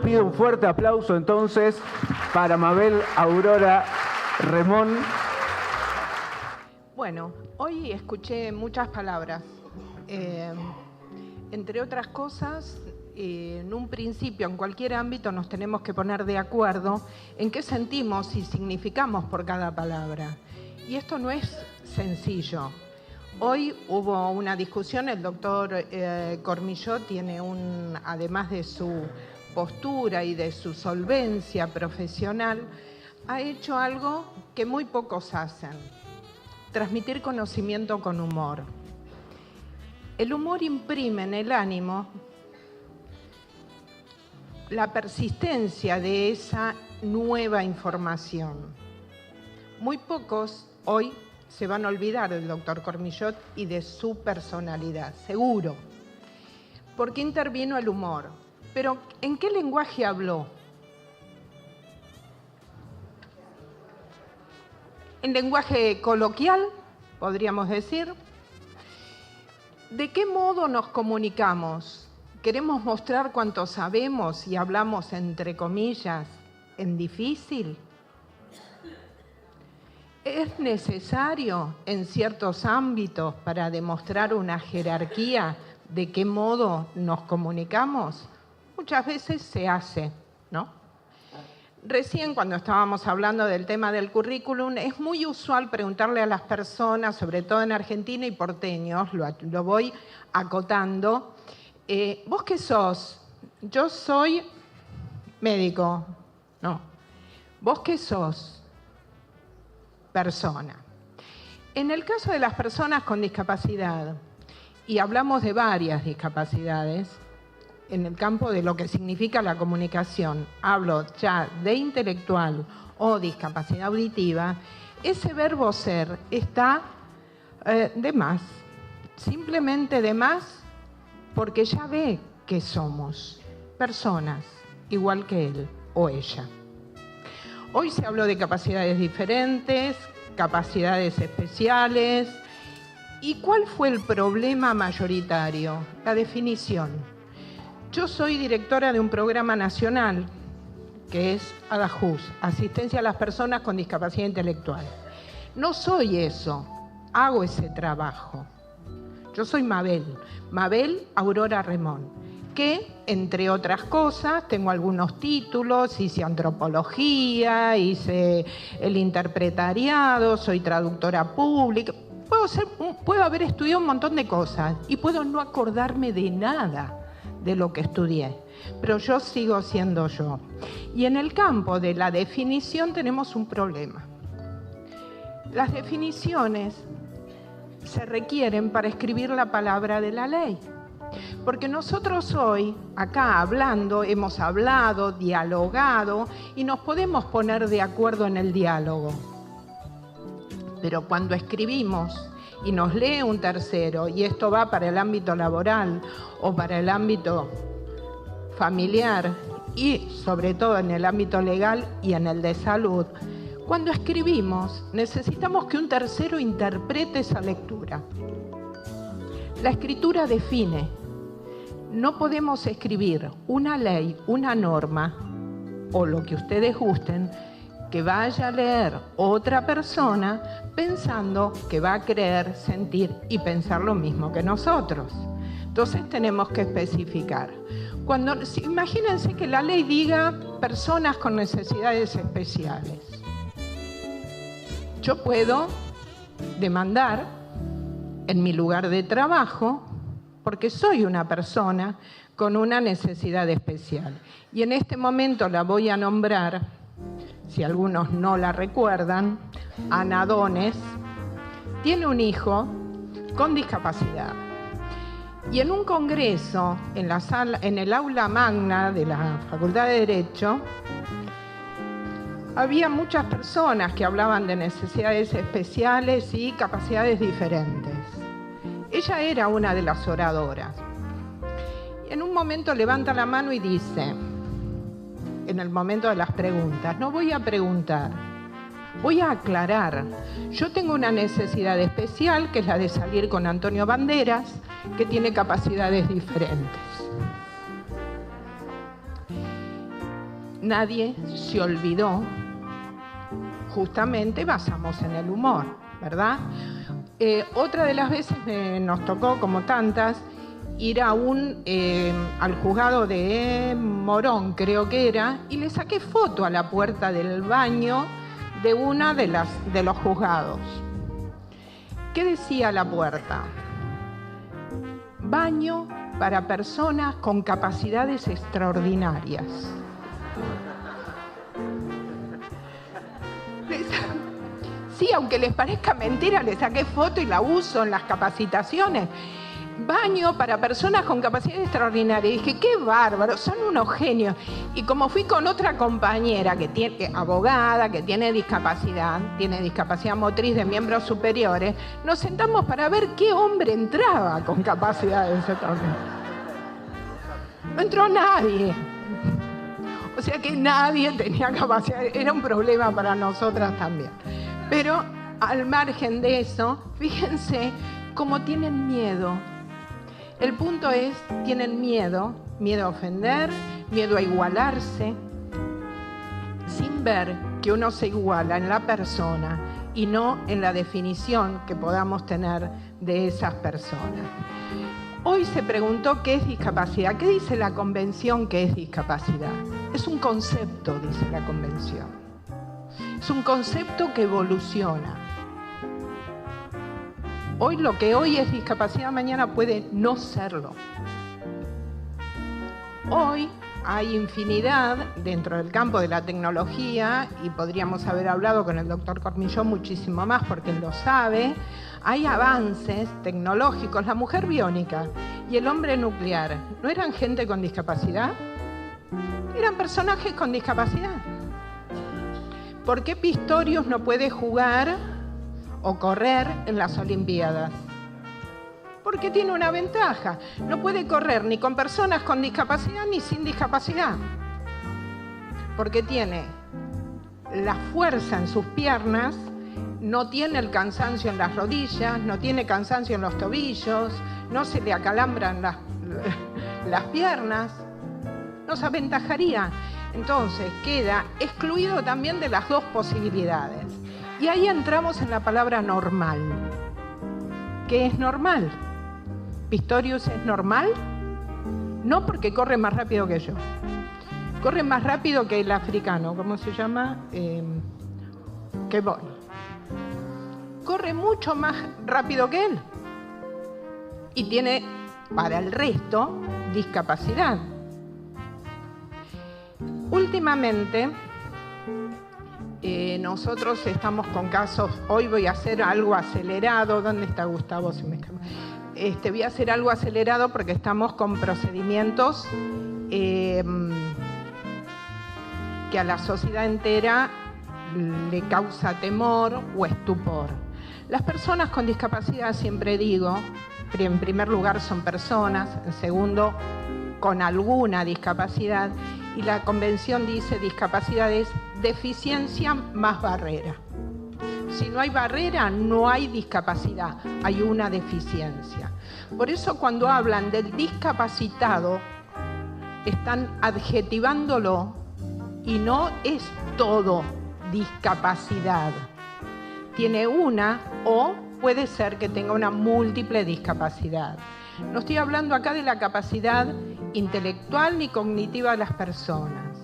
Pido un fuerte aplauso entonces para Mabel Aurora Remón. Bueno, hoy escuché muchas palabras. Entre otras cosas, en un principio, en cualquier ámbito, nos tenemos que poner de acuerdo en qué sentimos y significamos por cada palabra. Y esto no es sencillo. Hoy hubo una discusión, el doctor Cormillot tiene además de su postura y de su solvencia profesional, ha hecho algo que muy pocos hacen: transmitir conocimiento con humor. El humor imprime en el ánimo la persistencia de esa nueva información. Muy pocos hoy se van a olvidar del doctor Cormillot y de su personalidad, seguro, porque intervino el humor. Pero, ¿en qué lenguaje habló? En lenguaje coloquial, podríamos decir. ¿De qué modo nos comunicamos? ¿Queremos mostrar cuánto sabemos y hablamos, entre comillas, en difícil? ¿Es necesario en ciertos ámbitos para demostrar una jerarquía de qué modo nos comunicamos? Muchas veces se hace, ¿no? Recién, cuando estábamos hablando del tema del currículum, es muy usual preguntarle a las personas, sobre todo en Argentina y porteños, lo voy acotando, ¿vos qué sos? Yo soy médico. No. ¿Vos qué sos? Persona. En el caso de las personas con discapacidad, y hablamos de varias discapacidades, en el campo de lo que significa la comunicación, hablo ya de intelectual o discapacidad auditiva, ese verbo ser está de más, simplemente de más, porque ya ve que somos personas igual que él o ella. Hoy se habló de capacidades diferentes, capacidades especiales. ¿Y cuál fue el problema mayoritario? La definición. Yo soy directora de un programa nacional que es ADAJUS, Asistencia a las Personas con Discapacidad Intelectual. No soy eso, hago ese trabajo. Yo soy Mabel Aurora Remón, que, entre otras cosas, tengo algunos títulos, hice antropología, hice el interpretariado, soy traductora pública. Puedo haber estudiado un montón de cosas y puedo no acordarme de nada de lo que estudié, pero yo sigo siendo yo. Y en el campo de la definición tenemos un problema. Las definiciones se requieren para escribir la palabra de la ley. Porque nosotros hoy, acá hablando, hemos hablado, dialogado y nos podemos poner de acuerdo en el diálogo. Pero cuando escribimos y nos lee un tercero, y esto va para el ámbito laboral o para el ámbito familiar y sobre todo en el ámbito legal y en el de salud, cuando escribimos necesitamos que un tercero interprete esa lectura. La escritura define. No podemos escribir una ley, una norma o lo que ustedes gusten que vaya a leer otra persona pensando que va a creer, sentir y pensar lo mismo que nosotros. Entonces tenemos que especificar. Imagínense que la ley diga personas con necesidades especiales. Yo puedo demandar en mi lugar de trabajo porque soy una persona con una necesidad especial. Y en este momento la voy a nombrar, si algunos no la recuerdan, Ana Dones, tiene un hijo con discapacidad. Y en un congreso, en el aula magna de la Facultad de Derecho, había muchas personas que hablaban de necesidades especiales y capacidades diferentes. Ella era una de las oradoras. Y en un momento levanta la mano y dice, en el momento de las preguntas, no voy a preguntar, Voy a aclarar. Yo tengo una necesidad especial, que es la de salir con Antonio Banderas, que tiene capacidades diferentes. Nadie se olvidó, justamente basamos en el humor, ¿verdad? Otra de las veces nos tocó, como tantas, ir al juzgado de Morón, creo que era, y le saqué foto a la puerta del baño de una de los juzgados. ¿Qué decía la puerta? Baño para personas con capacidades extraordinarias. Sí, aunque les parezca mentira, le saqué foto y la uso en las capacitaciones. Baño para personas con capacidades extraordinarias. Y dije, qué bárbaro, son unos genios. Y como fui con otra compañera abogada, que tiene discapacidad motriz de miembros superiores, nos sentamos para ver qué hombre entraba con capacidades extraordinarias. No entró nadie. O sea que nadie tenía capacidad, era un problema para nosotras también. Pero al margen de eso, fíjense cómo tienen miedo. El punto es, tienen miedo a ofender, miedo a igualarse, sin ver que uno se iguala en la persona y no en la definición que podamos tener de esas personas. Hoy se preguntó qué es discapacidad. ¿Qué dice la Convención que es discapacidad? Es un concepto, dice la Convención. Es un concepto que evoluciona. Hoy lo que hoy es discapacidad, mañana puede no serlo. Hoy hay infinidad dentro del campo de la tecnología, y podríamos haber hablado con el doctor Cormillón muchísimo más porque él lo sabe. Hay avances tecnológicos. La mujer biónica y el hombre nuclear, ¿no eran gente con discapacidad? Eran personajes con discapacidad. ¿Por qué Pistorius no puede jugar o correr en las Olimpiadas? Porque tiene una ventaja. No puede correr ni con personas con discapacidad ni sin discapacidad. Porque tiene la fuerza en sus piernas, no tiene el cansancio en las rodillas, no tiene cansancio en los tobillos, no se le acalambran las piernas. Nos aventajaría. Entonces queda excluido también de las dos posibilidades. Y ahí entramos en la palabra normal. ¿Qué es normal? ¿Pistorius es normal? No, porque corre más rápido que yo. Corre más rápido que el africano, ¿cómo se llama? Que Boy. Corre mucho más rápido que él. Y tiene, para el resto, discapacidad. Últimamente, nosotros estamos con casos. Hoy voy a hacer algo acelerado. ¿Dónde está Gustavo? Se me escapa. Voy a hacer algo acelerado porque estamos con procedimientos que a la sociedad entera le causa temor o estupor. Las personas con discapacidad, siempre digo, en primer lugar son personas, en segundo, con alguna discapacidad, y la Convención dice discapacidad es deficiencia más barrera. Si no hay barrera, no hay discapacidad, hay una deficiencia. Por eso cuando hablan del discapacitado, están adjetivándolo y no es todo discapacidad. Tiene una o puede ser que tenga una múltiple discapacidad. No estoy hablando acá de la capacidad intelectual ni cognitiva de las personas.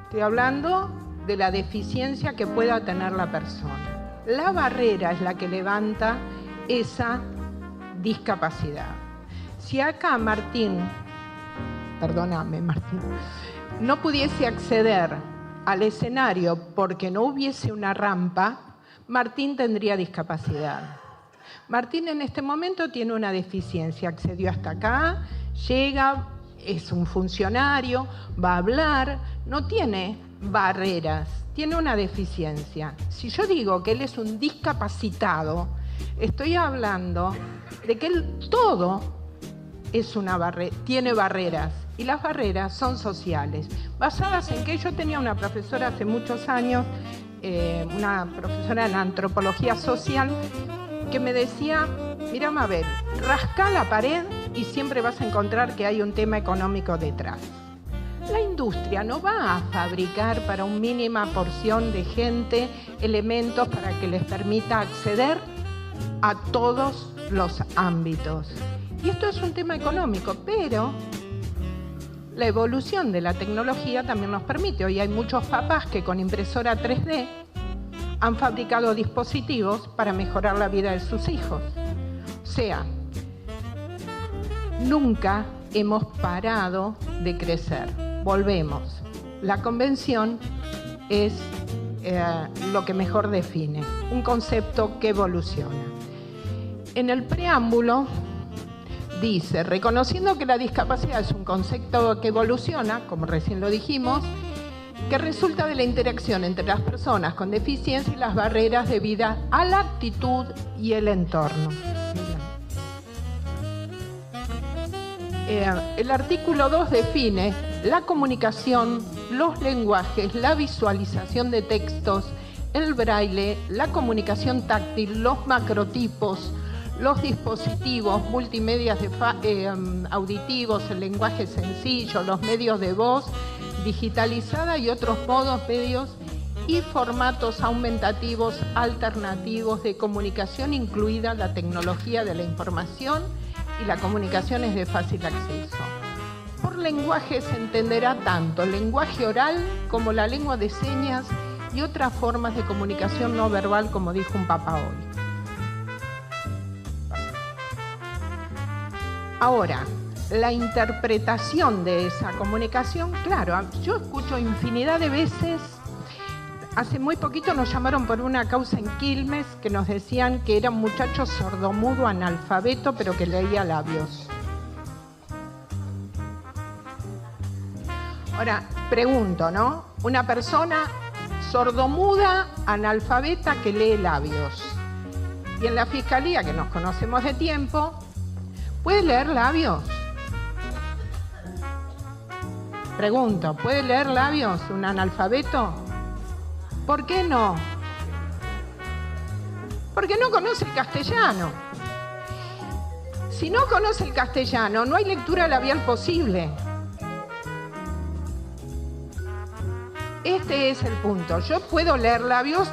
Estoy hablando de la deficiencia que pueda tener la persona. La barrera es la que levanta esa discapacidad. Si acá Martín, perdóname Martín, no pudiese acceder al escenario porque no hubiese una rampa, Martín tendría discapacidad. Martín en este momento tiene una deficiencia, accedió hasta acá, llega, es un funcionario, va a hablar, no tiene barreras, tiene una deficiencia. Si yo digo que él es un discapacitado, estoy hablando de que él todo es tiene barreras, y las barreras son sociales, basadas en que yo tenía una profesora hace muchos años una profesora en antropología social, que me decía, mira Mabel, rasca la pared y siempre vas a encontrar que hay un tema económico detrás. La industria no va a fabricar para una mínima porción de gente elementos para que les permita acceder a todos los ámbitos. Y esto es un tema económico, pero la evolución de la tecnología también nos permite. Hoy hay muchos papás que con impresora 3D han fabricado dispositivos para mejorar la vida de sus hijos. O sea, nunca hemos parado de crecer. Volvemos. La convención es lo que mejor define, un concepto que evoluciona. En el preámbulo dice, reconociendo que la discapacidad es un concepto que evoluciona, como recién lo dijimos, que resulta de la interacción entre las personas con deficiencia y las barreras debidas a la actitud y el entorno. El artículo 2 define la comunicación, los lenguajes, la visualización de textos, el braille, la comunicación táctil, los macrotipos, los dispositivos multimedia auditivos, el lenguaje sencillo, los medios de voz digitalizada y otros modos, medios y formatos aumentativos alternativos de comunicación, incluida la tecnología de la información y la comunicación es de fácil acceso. Por lenguaje se entenderá tanto el lenguaje oral como la lengua de señas y otras formas de comunicación no verbal, como dijo un papá hoy. Ahora, la interpretación de esa comunicación, claro, yo escucho infinidad de veces. Hace muy poquito nos llamaron por una causa en Quilmes que nos decían que era un muchacho sordomudo, analfabeto, pero que leía labios. Ahora, pregunto, ¿no? Una persona sordomuda, analfabeta, que lee labios. Y en la fiscalía, que nos conocemos de tiempo, ¿puede leer labios? Pregunto, ¿puede leer labios un analfabeto? ¿Por qué no? Porque no conoce el castellano. Si no conoce el castellano, no hay lectura labial posible. Este es el punto. Yo puedo leer labios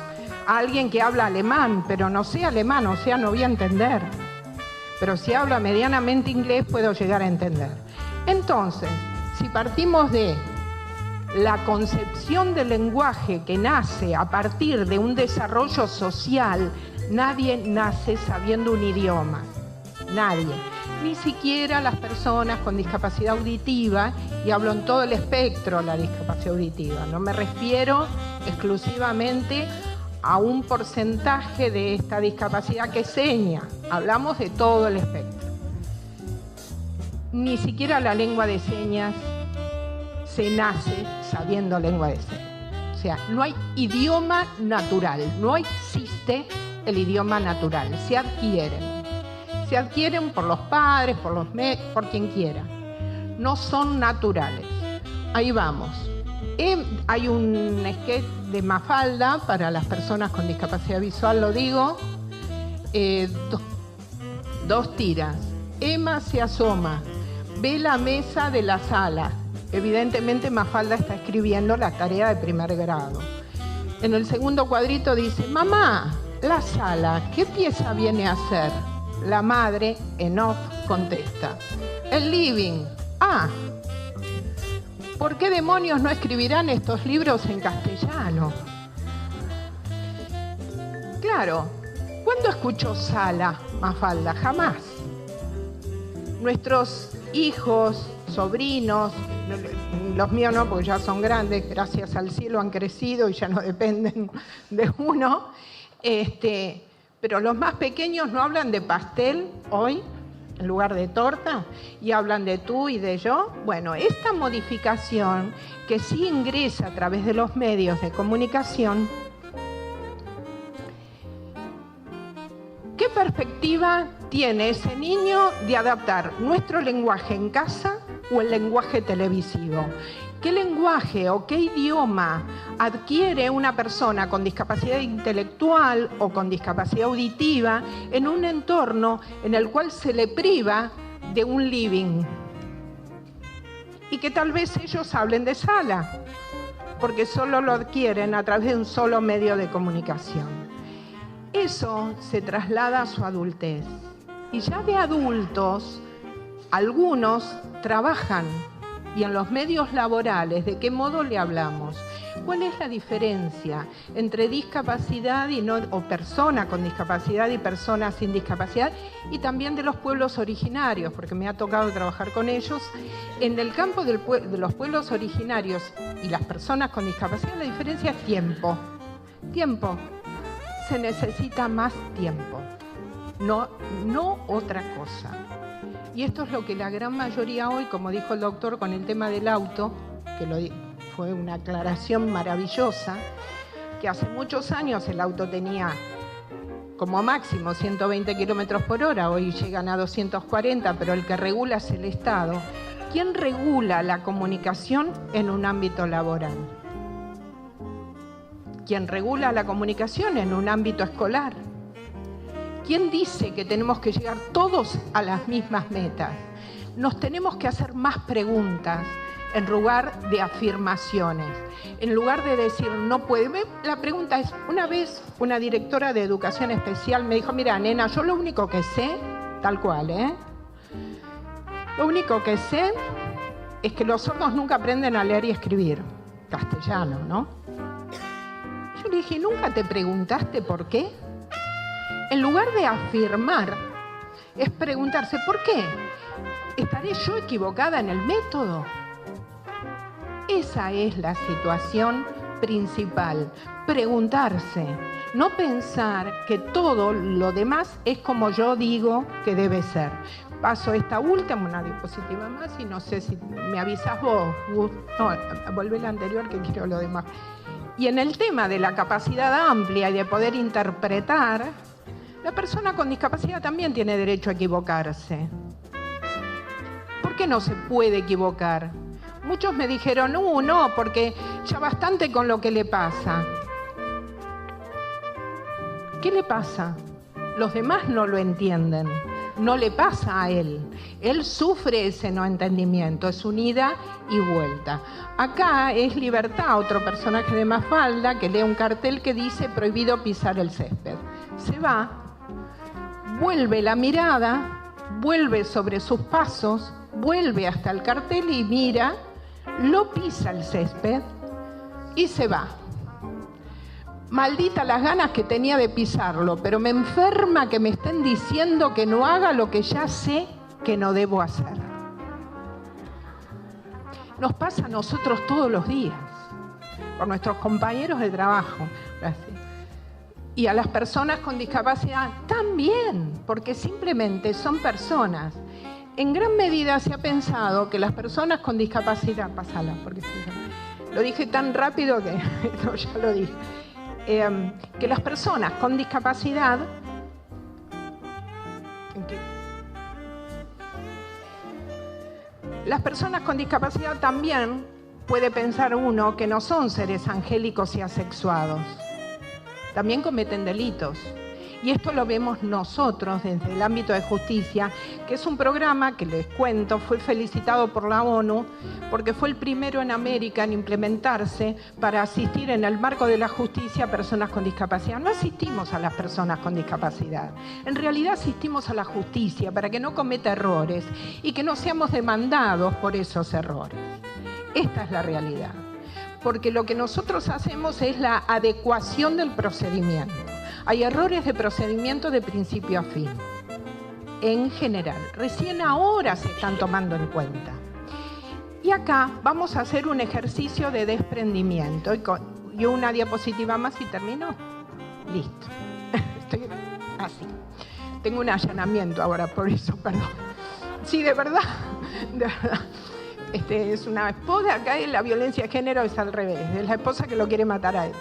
a alguien que habla alemán, pero no sé alemán, o sea, no voy a entender. Pero si habla medianamente inglés, puedo llegar a entender. Entonces, si partimos de la concepción del lenguaje que nace a partir de un desarrollo social, nadie nace sabiendo un idioma. Nadie. Ni siquiera las personas con discapacidad auditiva, y hablo en todo el espectro de la discapacidad auditiva. No me refiero exclusivamente a un porcentaje de esta discapacidad que seña. Hablamos de todo el espectro. Ni siquiera la lengua de señas se nace sabiendo lengua de señas. O sea, no hay idioma natural, no existe el idioma natural, se adquieren. Se adquieren por los padres, por quien quiera. No son naturales. Ahí vamos. Hay un sketch de Mafalda para las personas con discapacidad visual, lo digo. Dos tiras. Emma se asoma, ve la mesa de la sala. Evidentemente Mafalda está escribiendo la tarea de primer grado. En el segundo cuadrito dice, mamá, la sala, ¿qué pieza viene a ser? La madre, en off, contesta, el living. Ah, ¿por qué demonios no escribirán estos libros en castellano? Claro, ¿cuándo escuchó sala, Mafalda? Jamás. Nuestros hijos, sobrinos, los míos no, porque ya son grandes, gracias al cielo han crecido y ya no dependen de uno, pero los más pequeños no hablan de pastel hoy, en lugar de torta, y hablan de tú y de yo. Bueno, esta modificación que sí ingresa a través de los medios de comunicación, ¿qué perspectiva tiene ese niño de adaptar nuestro lenguaje en casa o el lenguaje televisivo? ¿Qué lenguaje o qué idioma adquiere una persona con discapacidad intelectual o con discapacidad auditiva en un entorno en el cual se le priva de un living? Y que tal vez ellos hablen de sala, porque solo lo adquieren a través de un solo medio de comunicación. Eso se traslada a su adultez. Y ya de adultos, algunos trabajan. Y en los medios laborales, ¿de qué modo le hablamos? ¿Cuál es la diferencia entre discapacidad o persona con discapacidad y persona sin discapacidad? Y también de los pueblos originarios, porque me ha tocado trabajar con ellos. En el campo de los pueblos originarios y las personas con discapacidad, la diferencia es tiempo. Tiempo. Se necesita más tiempo, no otra cosa. Y esto es lo que la gran mayoría hoy, como dijo el doctor con el tema del auto, que fue una aclaración maravillosa, que hace muchos años el auto tenía como máximo 120 kilómetros por hora, hoy llegan a 240, pero el que regula es el Estado. ¿Quién regula la comunicación en un ámbito laboral? ¿Quién regula la comunicación en un ámbito escolar? ¿Quién dice que tenemos que llegar todos a las mismas metas? Nos tenemos que hacer más preguntas en lugar de afirmaciones. En lugar de decir no puede. La pregunta es, una vez una directora de educación especial me dijo, mira, nena, yo lo único que sé, tal cual, lo único que sé es que los sordos nunca aprenden a leer y escribir. Castellano, ¿no? Yo le dije, ¿nunca te preguntaste por qué? En lugar de afirmar, es preguntarse, ¿por qué? ¿Estaré yo equivocada en el método? Esa es la situación principal, preguntarse, no pensar que todo lo demás es como yo digo que debe ser. Paso esta última, una diapositiva más, y no sé si me avisas vos. No, volvé la anterior que quiero lo demás. Y en el tema de la capacidad amplia y de poder interpretar, la persona con discapacidad también tiene derecho a equivocarse. ¿Por qué no se puede equivocar? Muchos me dijeron, no, porque ya bastante con lo que le pasa. ¿Qué le pasa? Los demás no lo entienden. No le pasa a él. Él sufre ese no entendimiento, es un ida y vuelta. Acá es Libertad, otro personaje de Mafalda, que lee un cartel que dice prohibido pisar el césped. Se va, vuelve la mirada, vuelve sobre sus pasos, vuelve hasta el cartel y mira, lo pisa el césped y se va. Maldita las ganas que tenía de pisarlo, pero me enferma que me estén diciendo que no haga lo que ya sé que no debo hacer. Nos pasa a nosotros todos los días, con nuestros compañeros de trabajo. Gracias. Y a las personas con discapacidad también, porque simplemente son personas. En gran medida se ha pensado que las personas con discapacidad, pasala, porque lo dije tan rápido que no, ya lo dije, que las personas con discapacidad, también puede pensar uno que no son seres angélicos y asexuados. También cometen delitos. Y esto lo vemos nosotros desde el ámbito de justicia, que es un programa que les cuento, fue felicitado por la ONU, porque fue el primero en América en implementarse para asistir en el marco de la justicia a personas con discapacidad. No asistimos a las personas con discapacidad, en realidad asistimos a la justicia para que no cometa errores y que no seamos demandados por esos errores. Esta es la realidad, porque lo que nosotros hacemos es la adecuación del procedimiento. Hay errores de procedimiento de principio a fin, en general. Recién ahora se están tomando en cuenta. Y acá vamos a hacer un ejercicio de desprendimiento. Y una diapositiva más y termino. Listo. Estoy así. Tengo un allanamiento ahora, por eso, perdón. Sí, de verdad. De verdad. Es una esposa, acá la violencia de género es al revés. Es la esposa que lo quiere matar a él.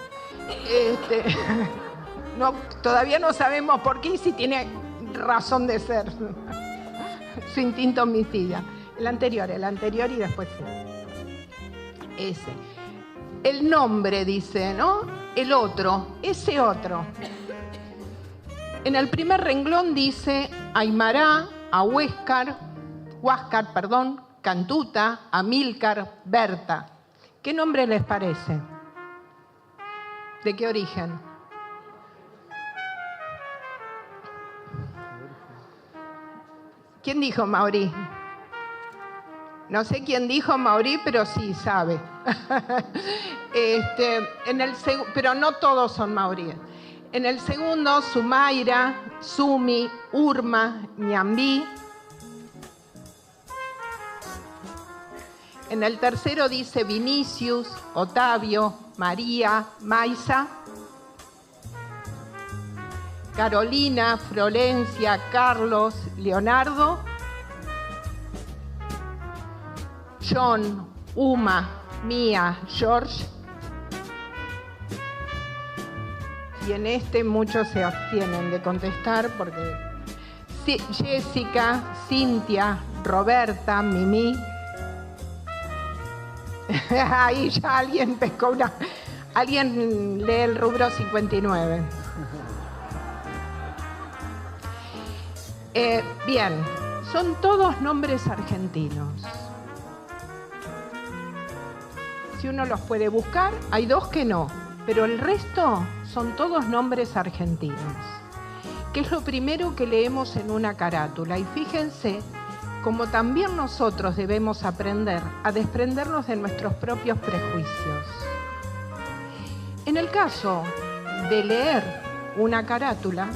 No, todavía no sabemos por qué y si tiene razón de ser. Su instinto homicida. El anterior y después sí. ese. El nombre dice, ¿no? El otro, ese otro. En el primer renglón dice Aymara, Huáscar, Cantuta, Amílcar, Berta. ¿Qué nombre les parece? ¿De qué origen? ¿Quién dijo Maorí? No sé quién dijo Maorí, pero sí sabe. Pero no todos son maoríes. En el segundo, Sumaira, Sumi, Urma, Ñambí. En el tercero dice Vinicius, Otavio, María, Maisa, Carolina, Florencia, Carlos, Leonardo, John, Uma, Mía, George. Y en este muchos se abstienen de contestar porque Jessica, Cintia, Roberta, Mimi. Ahí ya alguien pescó una. Alguien lee el rubro 59. Bien, son todos nombres argentinos. Si uno los puede buscar, hay dos que no, pero el resto son todos nombres argentinos. ¿Qué es lo primero que leemos en una carátula? Y fíjense como también nosotros debemos aprender a desprendernos de nuestros propios prejuicios. En el caso de leer una carátula,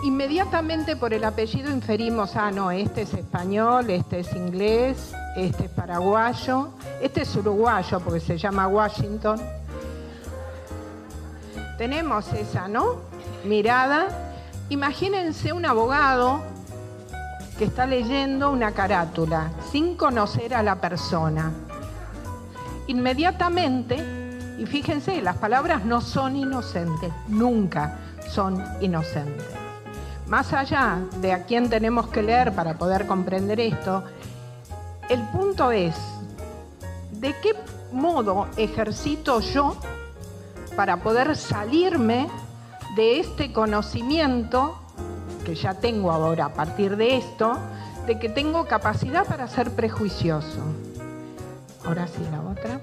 inmediatamente por el apellido inferimos, no, este es español, este es inglés, este es paraguayo, este es uruguayo porque se llama Washington. Tenemos esa, ¿no? Mirada. Imagínense un abogado que está leyendo una carátula sin conocer a la persona. Inmediatamente, y fíjense, las palabras no son inocentes, nunca son inocentes. Más allá de a quién tenemos que leer para poder comprender esto, el punto es, ¿de qué modo ejercito yo para poder salirme de este conocimiento que ya tengo ahora a partir de esto, de que tengo capacidad para ser prejuicioso? Ahora sí, la otra.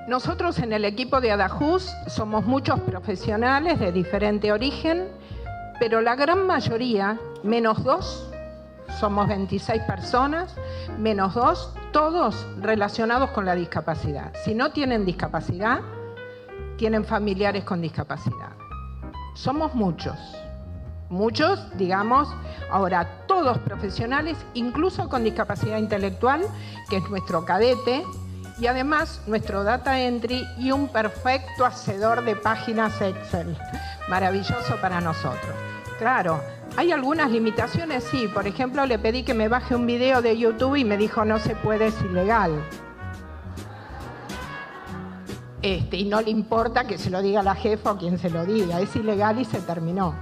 Nosotros en el equipo de Adajuz somos muchos profesionales de diferente origen, pero la gran mayoría, menos 2, somos 26 personas, menos 2, todos relacionados con la discapacidad. Si no tienen discapacidad, tienen familiares con discapacidad. Somos muchos, digamos, ahora todos profesionales, incluso con discapacidad intelectual, que es nuestro cadete, y además nuestro data entry y un perfecto hacedor de páginas Excel. Maravilloso para nosotros. Claro, hay algunas limitaciones, sí. Por ejemplo, le pedí que me baje un video de YouTube y me dijo no se puede, es ilegal. Y no le importa que se lo diga la jefa o quien se lo diga, es ilegal y se terminó.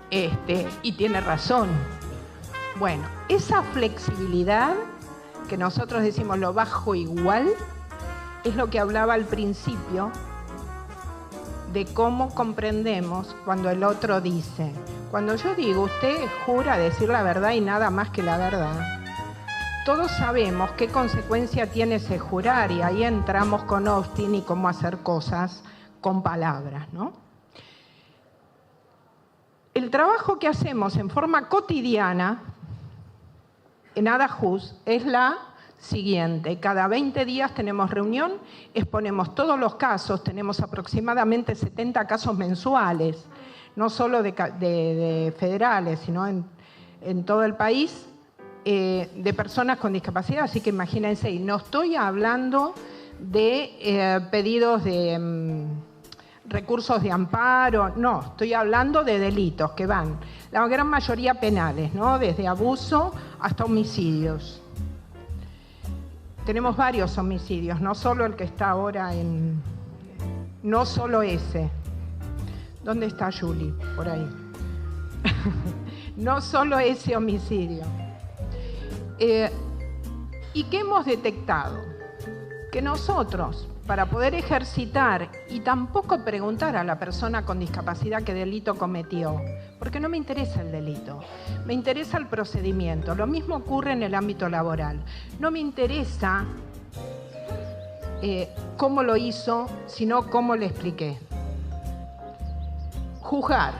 Y tiene razón. Bueno, esa flexibilidad que nosotros decimos lo bajo igual, es lo que hablaba al principio de cómo comprendemos cuando el otro dice. Cuando yo digo, usted jura decir la verdad y nada más que la verdad, todos sabemos qué consecuencia tiene ese jurar y ahí entramos con Austin y cómo hacer cosas con palabras, ¿no? El trabajo que hacemos en forma cotidiana en Adajuz es la siguiente. Cada 20 días tenemos reunión, exponemos todos los casos, tenemos aproximadamente 70 casos mensuales, no solo de federales, sino en todo el país, de personas con discapacidad. Así que imagínense, y no estoy hablando de pedidos de recursos de amparo, no, estoy hablando de delitos que van, la gran mayoría penales, ¿no? Desde abuso hasta homicidios. Tenemos varios homicidios, no solo el que está ahora no solo ese. ¿Dónde está Julie? Por ahí. No solo ese homicidio. y que hemos detectado que nosotros, para poder ejercitar y tampoco preguntar a la persona con discapacidad qué delito cometió, porque no me interesa el delito, me interesa el procedimiento. Lo mismo ocurre en el ámbito laboral. No me interesa cómo lo hizo, sino cómo le expliqué. Juzgar,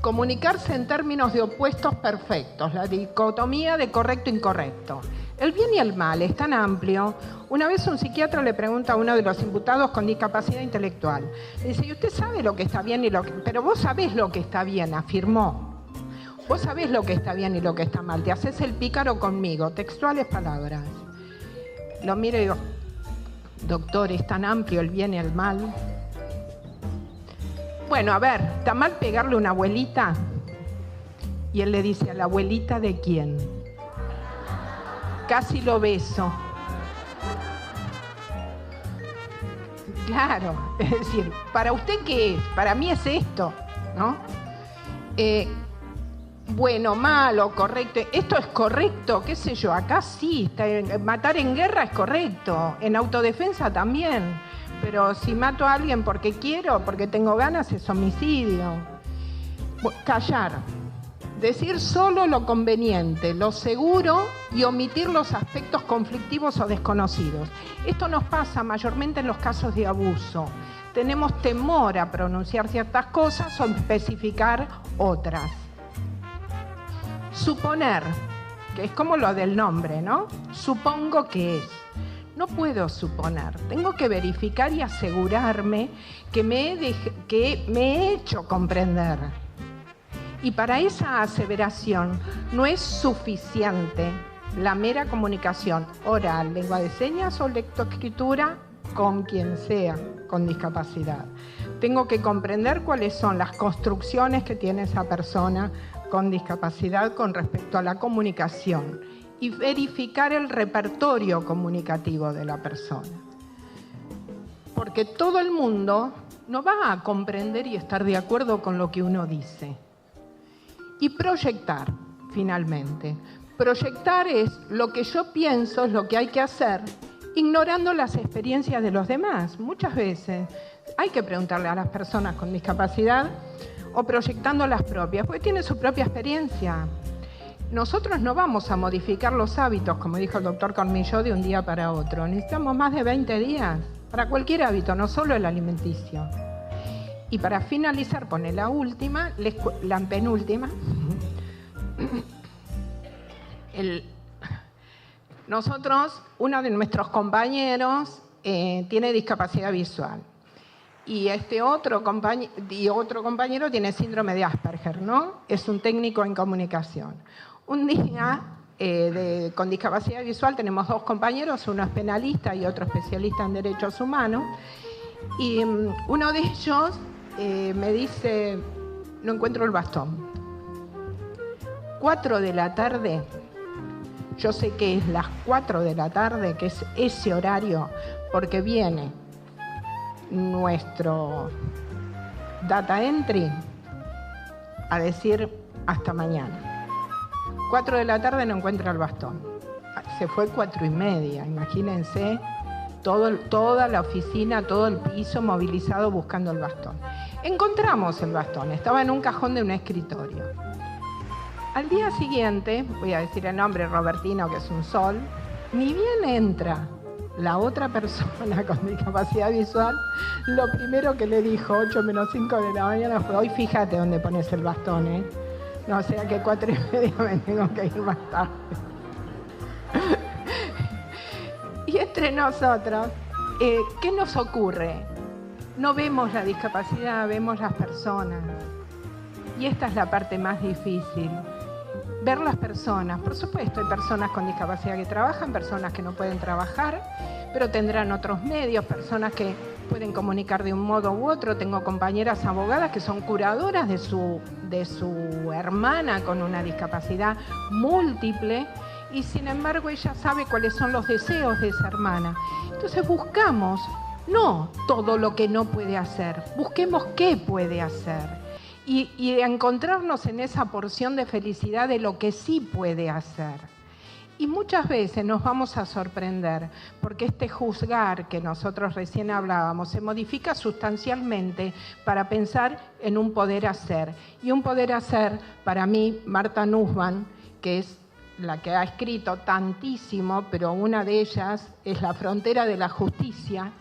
comunicarse en términos de opuestos perfectos, la dicotomía de correcto e incorrecto. El bien y el mal es tan amplio. Una vez un psiquiatra le pregunta a uno de los imputados con discapacidad intelectual, le dice, ¿y usted sabe lo que está bien y lo que...? Pero vos sabés lo que está bien, afirmó. Vos sabés lo que está bien y lo que está mal. Te haces el pícaro conmigo, textuales palabras. Lo miro y digo, doctor, ¿es tan amplio el bien y el mal? Bueno, a ver, ¿está mal pegarle a una abuelita? Y él le dice, ¿a la abuelita de quién? Casi lo beso. Claro, es decir, ¿para usted qué es? Para mí es esto, ¿no? Bueno, malo, correcto. ¿Esto es correcto? ¿Qué sé yo? Acá sí, matar en guerra es correcto, en autodefensa también. Pero si mato a alguien porque quiero, porque tengo ganas, es homicidio. Callar. Decir solo lo conveniente, lo seguro y omitir los aspectos conflictivos o desconocidos. Esto nos pasa mayormente en los casos de abuso. Tenemos temor a pronunciar ciertas cosas o especificar otras. Suponer, que es como lo del nombre, ¿no? Supongo que es. No puedo suponer, tengo que verificar y asegurarme que me he hecho comprender. Y para esa aseveración no es suficiente la mera comunicación oral, lengua de señas o lectoescritura con quien sea con discapacidad. Tengo que comprender cuáles son las construcciones que tiene esa persona con discapacidad con respecto a la comunicación y verificar el repertorio comunicativo de la persona. Porque todo el mundo no va a comprender y estar de acuerdo con lo que uno dice. Y proyectar, finalmente. Proyectar es lo que yo pienso, es lo que hay que hacer, ignorando las experiencias de los demás. Muchas veces hay que preguntarle a las personas con discapacidad o proyectando las propias, porque tienen su propia experiencia. Nosotros no vamos a modificar los hábitos, como dijo el doctor Cormillot, de un día para otro. Necesitamos más de 20 días para cualquier hábito, no solo el alimenticio. Y para finalizar, pone la última, la penúltima. Nosotros, uno de nuestros compañeros tiene discapacidad visual. Y otro compañero tiene síndrome de Asperger, ¿no? Es un técnico en comunicación. Un día, con discapacidad visual, tenemos dos compañeros, uno es penalista y otro especialista en derechos humanos. Y uno de ellos me dice, no encuentro el bastón. 4 de la tarde, yo sé que es las 4 de la tarde, que es ese horario, porque viene nuestro data entry a decir hasta mañana. 4 de la tarde no encuentra el bastón. Se fue 4:30, imagínense, toda la oficina, todo el piso movilizado buscando el bastón. Encontramos el bastón, estaba en un cajón de un escritorio. Al día siguiente, voy a decir el nombre, Robertino, que es un sol, ni bien entra la otra persona con discapacidad visual, lo primero que le dijo, 8 menos 5 de la mañana, fue, hoy fíjate dónde pones el bastón, ¿eh? No, o sea que 4:30 me tengo que ir más tarde. Y entre nosotros, ¿qué nos ocurre? No vemos la discapacidad, vemos las personas. Y esta es la parte más difícil. Ver las personas. Por supuesto, hay personas con discapacidad que trabajan, personas que no pueden trabajar, pero tendrán otros medios, personas que pueden comunicar de un modo u otro. Tengo compañeras abogadas que son curadoras de su hermana con una discapacidad múltiple y sin embargo ella sabe cuáles son los deseos de esa hermana. Entonces buscamos no todo lo que no puede hacer, busquemos qué puede hacer. Y encontrarnos en esa porción de felicidad de lo que sí puede hacer. Y muchas veces nos vamos a sorprender porque este juzgar que nosotros recién hablábamos se modifica sustancialmente para pensar en un poder hacer. Y un poder hacer, para mí, Marta Nussbaum, que es la que ha escrito tantísimo, pero una de ellas es La frontera de la justicia,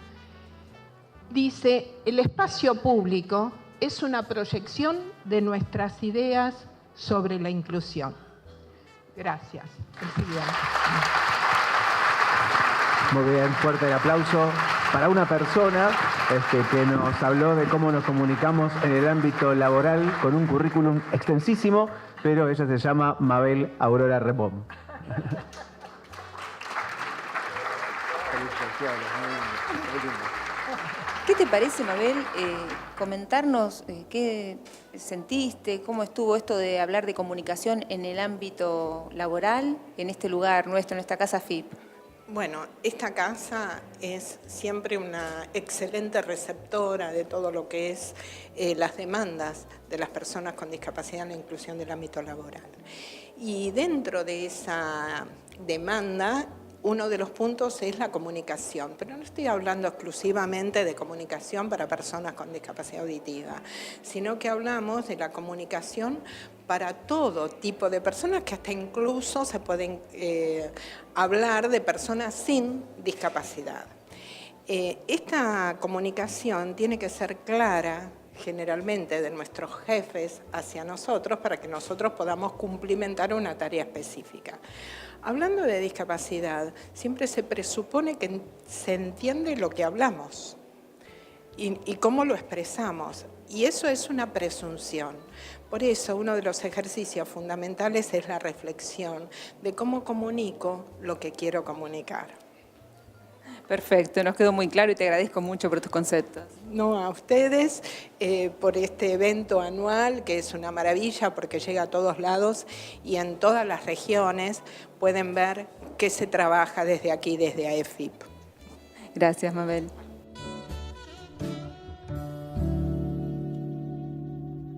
dice: el espacio público es una proyección de nuestras ideas sobre la inclusión. Gracias. El siguiente. Muy bien, fuerte el aplauso para una persona que nos habló de cómo nos comunicamos en el ámbito laboral con un currículum extensísimo, pero ella se llama Mabel Aurora Repom. ¿Qué te parece, Mabel, comentarnos qué sentiste, cómo estuvo esto de hablar de comunicación en el ámbito laboral, en este lugar nuestro, en esta casa FIP? Bueno, esta casa es siempre una excelente receptora de todo lo que es las demandas de las personas con discapacidad en la inclusión del ámbito laboral. Y dentro de esa demanda, uno de los puntos es la comunicación, pero no estoy hablando exclusivamente de comunicación para personas con discapacidad auditiva, sino que hablamos de la comunicación para todo tipo de personas, que hasta incluso se pueden hablar de personas sin discapacidad. Esta comunicación tiene que ser clara, generalmente de nuestros jefes hacia nosotros, para que nosotros podamos cumplimentar una tarea específica. Hablando de discapacidad, siempre se presupone que se entiende lo que hablamos y cómo lo expresamos, y eso es una presunción. Por eso, uno de los ejercicios fundamentales es la reflexión de cómo comunico lo que quiero comunicar. Perfecto, nos quedó muy claro y te agradezco mucho por tus conceptos. No, a ustedes por este evento anual, que es una maravilla porque llega a todos lados y en todas las regiones pueden ver qué se trabaja desde aquí, desde AEFIP. Gracias, Mabel.